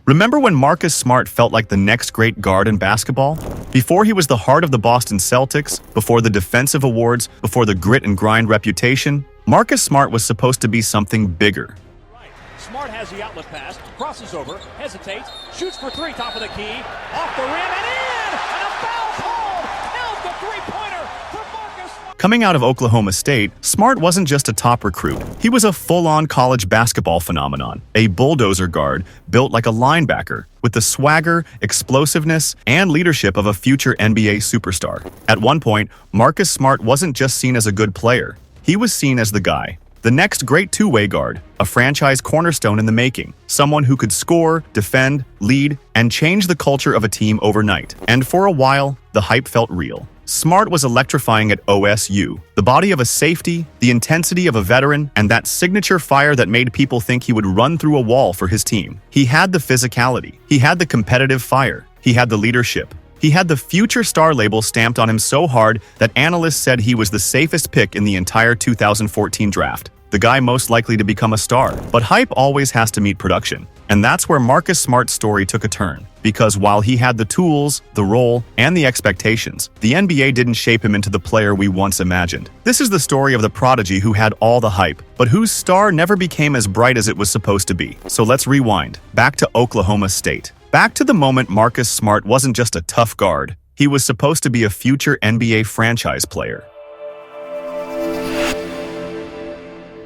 Remember when Marcus Smart felt like the next great guard in basketball? Before he was the heart of the Boston Celtics, before the defensive awards, before the grit and grind reputation, Marcus Smart was supposed to be something bigger. Smart has the outlet pass, crosses over, hesitates, shoots for three, top of the key, off the rim and in! And a foul called! Nails the three-pointer for Marcus Smart. Coming out of Oklahoma State, Smart wasn't just a top recruit. He was a full-on college basketball phenomenon, a bulldozer guard built like a linebacker, with the swagger, explosiveness, and leadership of a future NBA superstar. At one point, Marcus Smart wasn't just seen as a good player. He was seen as the guy. The next great two-way guard, a franchise cornerstone in the making, someone who could score, defend, lead, and change the culture of a team overnight. And for a while, the hype felt real. Smart was electrifying at OSU, the body of a safety, the intensity of a veteran, and that signature fire that made people think he would run through a wall for his team. He had the physicality, he had the competitive fire, he had the leadership. He had the future star label stamped on him so hard that analysts said he was the safest pick in the entire 2014 draft. The guy most likely to become a star. But hype always has to meet production. And that's where Marcus Smart's story took a turn. Because while he had the tools, the role, and the expectations, the NBA didn't shape him into the player we once imagined. This is the story of the prodigy who had all the hype, but whose star never became as bright as it was supposed to be. So let's rewind, back to Oklahoma State. Back to the moment Marcus Smart wasn't just a tough guard. He was supposed to be a future NBA franchise player.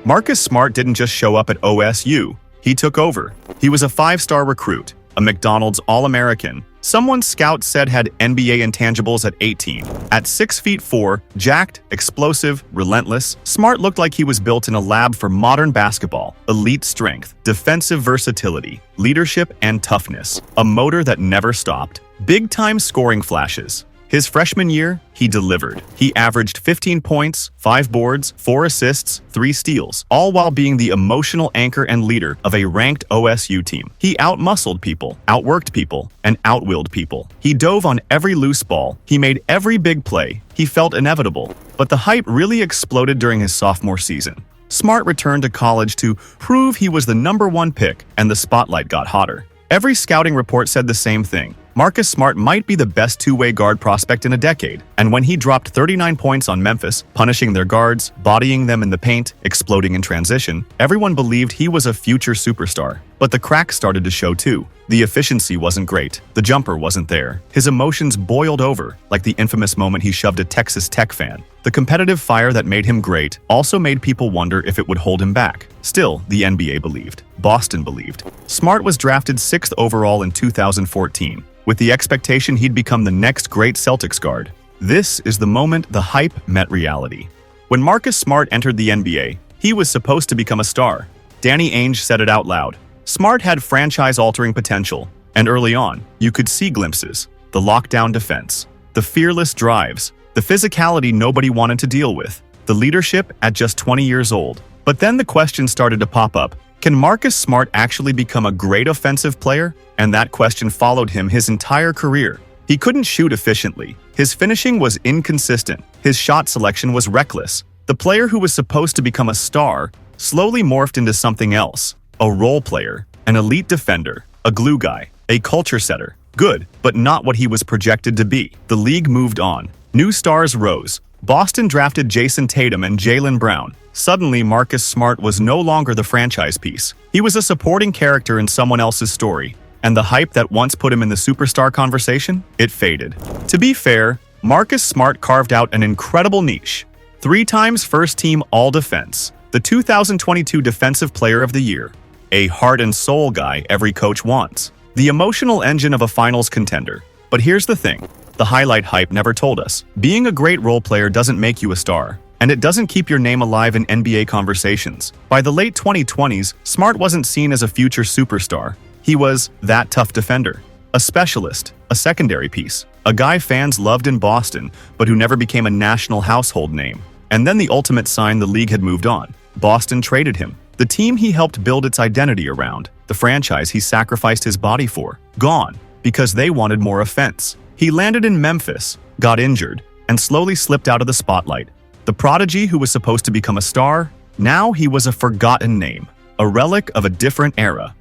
Marcus Smart didn't just show up at OSU. He took over. He was a five-star recruit, a McDonald's All-American, someone scouts said had NBA intangibles at 18. At 6'4", jacked, explosive, relentless, Smart looked like he was built in a lab for modern basketball. Elite strength, defensive versatility, leadership, and toughness. A motor that never stopped. Big-time scoring flashes. His freshman year, he delivered. He averaged 15 points, 5 boards, 4 assists, 3 steals, all while being the emotional anchor and leader of a ranked OSU team. He outmuscled people, outworked people, and outwilled people. He dove on every loose ball. He made every big play. He felt inevitable. But the hype really exploded during his sophomore season. Smart returned to college to prove he was the #1 pick, and the spotlight got hotter. Every scouting report said the same thing. Marcus Smart might be the best two-way guard prospect in a decade, and when he dropped 39 points on Memphis, punishing their guards, bodying them in the paint, exploding in transition, everyone believed he was a future superstar. But the cracks started to show too. The efficiency wasn't great. The jumper wasn't there. His emotions boiled over, like the infamous moment he shoved a Texas Tech fan. The competitive fire that made him great also made people wonder if it would hold him back. Still, the NBA believed. Boston believed. Smart was drafted 6th overall in 2014, with the expectation he'd become the next great Celtics guard. This is the moment the hype met reality. When Marcus Smart entered the NBA, he was supposed to become a star. Danny Ainge said it out loud. Smart had franchise-altering potential, and early on, you could see glimpses. The lockdown defense, the fearless drives, the physicality nobody wanted to deal with, the leadership at just 20 years old. But then the question started to pop up. Can Marcus Smart actually become a great offensive player? And that question followed him his entire career. He couldn't shoot efficiently. His finishing was inconsistent. His shot selection was reckless. The player who was supposed to become a star slowly morphed into something else. A role player, an elite defender, a glue guy, a culture setter. Good, but not what he was projected to be. The league moved on. New stars rose. Boston drafted Jason Tatum and Jaylen Brown. Suddenly, Marcus Smart was no longer the franchise piece. He was a supporting character in someone else's story. And the hype that once put him in the superstar conversation, it faded. To be fair, Marcus Smart carved out an incredible niche. 3 times first-team All-Defense, the 2022 Defensive Player of the Year, a heart and soul guy every coach wants, the emotional engine of a finals contender. But here's the thing, the highlight hype never told us. Being a great role player doesn't make you a star, and it doesn't keep your name alive in NBA conversations. By the late 2020s, Smart wasn't seen as a future superstar. He was that tough defender, a specialist, a secondary piece, a guy fans loved in Boston, but who never became a national household name. And then the ultimate sign the league had moved on. Boston traded him. The team he helped build its identity around, the franchise he sacrificed his body for, gone, because they wanted more offense. He landed in Memphis, got injured, and slowly slipped out of the spotlight. The prodigy who was supposed to become a star, now he was a forgotten name, a relic of a different era.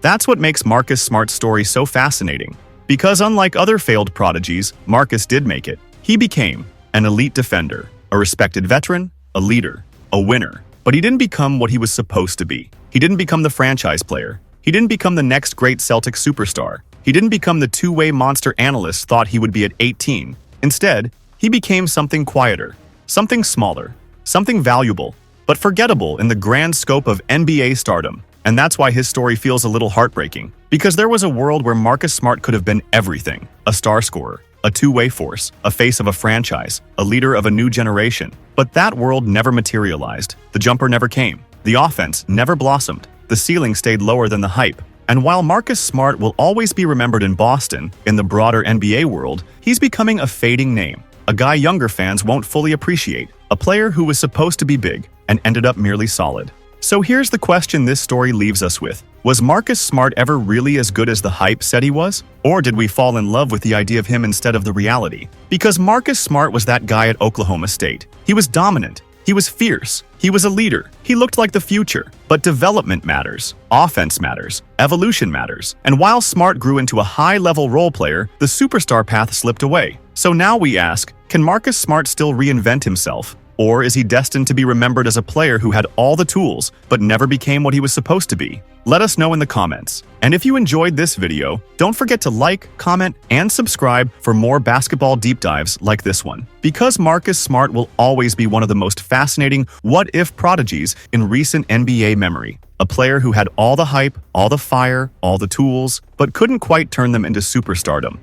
That's what makes Marcus Smart's story so fascinating. Because unlike other failed prodigies, Marcus did make it. He became an elite defender, a respected veteran, a leader, a winner. But he didn't become what he was supposed to be. He didn't become the franchise player. He didn't become the next great Celtics superstar. He didn't become the two-way monster analysts thought he would be at 18. Instead, he became something quieter, something smaller, something valuable, but forgettable in the grand scope of NBA stardom. And that's why his story feels a little heartbreaking. Because there was a world where Marcus Smart could have been everything: a star scorer, a two-way force, a face of a franchise, a leader of a new generation. But that world never materialized. The jumper never came. The offense never blossomed. The ceiling stayed lower than the hype. And while Marcus Smart will always be remembered in Boston, in the broader NBA world, he's becoming a fading name. A guy younger fans won't fully appreciate. A player who was supposed to be big and ended up merely solid. So here's the question this story leaves us with. Was Marcus Smart ever really as good as the hype said he was? Or did we fall in love with the idea of him instead of the reality? Because Marcus Smart was that guy at Oklahoma State. He was dominant. He was fierce. He was a leader. He looked like the future. But development matters. Offense matters. Evolution matters. And while Smart grew into a high-level role player, the superstar path slipped away. So now we ask, can Marcus Smart still reinvent himself? Or is he destined to be remembered as a player who had all the tools, but never became what he was supposed to be? Let us know in the comments. And if you enjoyed this video, don't forget to like, comment, and subscribe for more basketball deep dives like this one. Because Marcus Smart will always be one of the most fascinating what-if prodigies in recent NBA memory. A player who had all the hype, all the fire, all the tools, but couldn't quite turn them into superstardom.